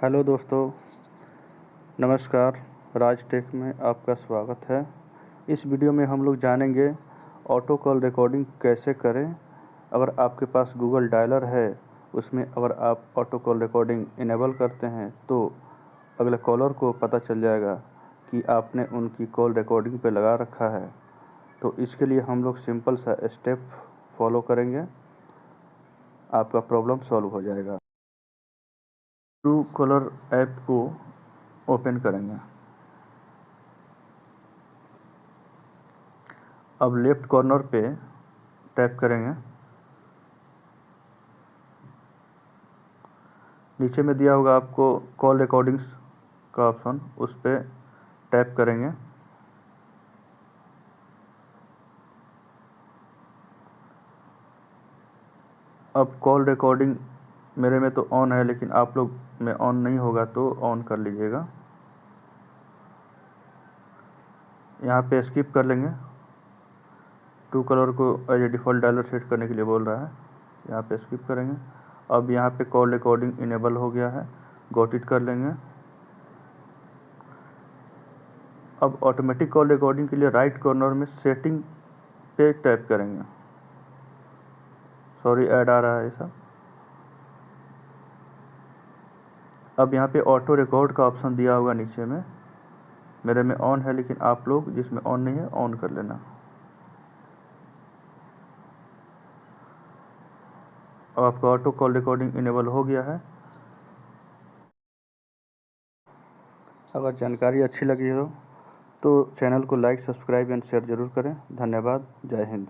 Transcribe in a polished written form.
Hello दोस्तों, नमस्कार। राज take में आपका स्वागत है। इस वीडियो में हम लोग जानेंगे ऑटो कॉल रिकॉर्डिंग कैसे करें। अगर आपके पास गूगल डायलर है, उसमें अगर आप ऑटो कॉल रिकॉर्डिंग इनेबल करते हैं तो अगले कॉलर को पता चल जाएगा कि आपने उनकी कॉल रिकॉर्डिंग पे लगा रखा है। तो इसके लिए हम लोग सिंपल सा स्टेप फॉलो करेंगे, आपका प्रॉब्लम सॉल्व हो जाएगा। ट्रू कॉलर ऐप को ओपन करेंगे। अब लेफ़्ट कॉर्नर पे टैप करेंगे। नीचे में दिया होगा आपको कॉल रिकॉर्डिंग्स का ऑप्शन, उस पर टैप करेंगे। अब कॉल रिकॉर्डिंग मेरे में तो ऑन है, लेकिन आप लोग में ऑन नहीं होगा तो ऑन कर लीजिएगा। यहाँ पे स्किप कर लेंगे। ट्रू कॉलर को as a default dialer set करने के लिए बोल रहा है, यहाँ पे स्किप करेंगे। अब यहाँ पे कॉल रिकॉर्डिंग इनेबल हो गया है, गॉट इट कर लेंगे। अब ऑटोमेटिक कॉल रिकॉर्डिंग के लिए राइट कॉर्नर में सेटिंग पे टैप करेंगे। सॉरी, ऐड आ रहा है ऐसा। अब यहाँ पे ऑटो रिकॉर्ड का ऑप्शन दिया होगा नीचे में, मेरे में ऑन है, लेकिन आप लोग जिसमें ऑन नहीं है ऑन कर लेना। अब आपका ऑटो कॉल रिकॉर्डिंग इनेबल हो गया है। अगर जानकारी अच्छी लगी हो तो चैनल को लाइक, सब्सक्राइब एंड शेयर ज़रूर करें। धन्यवाद। जय हिंद।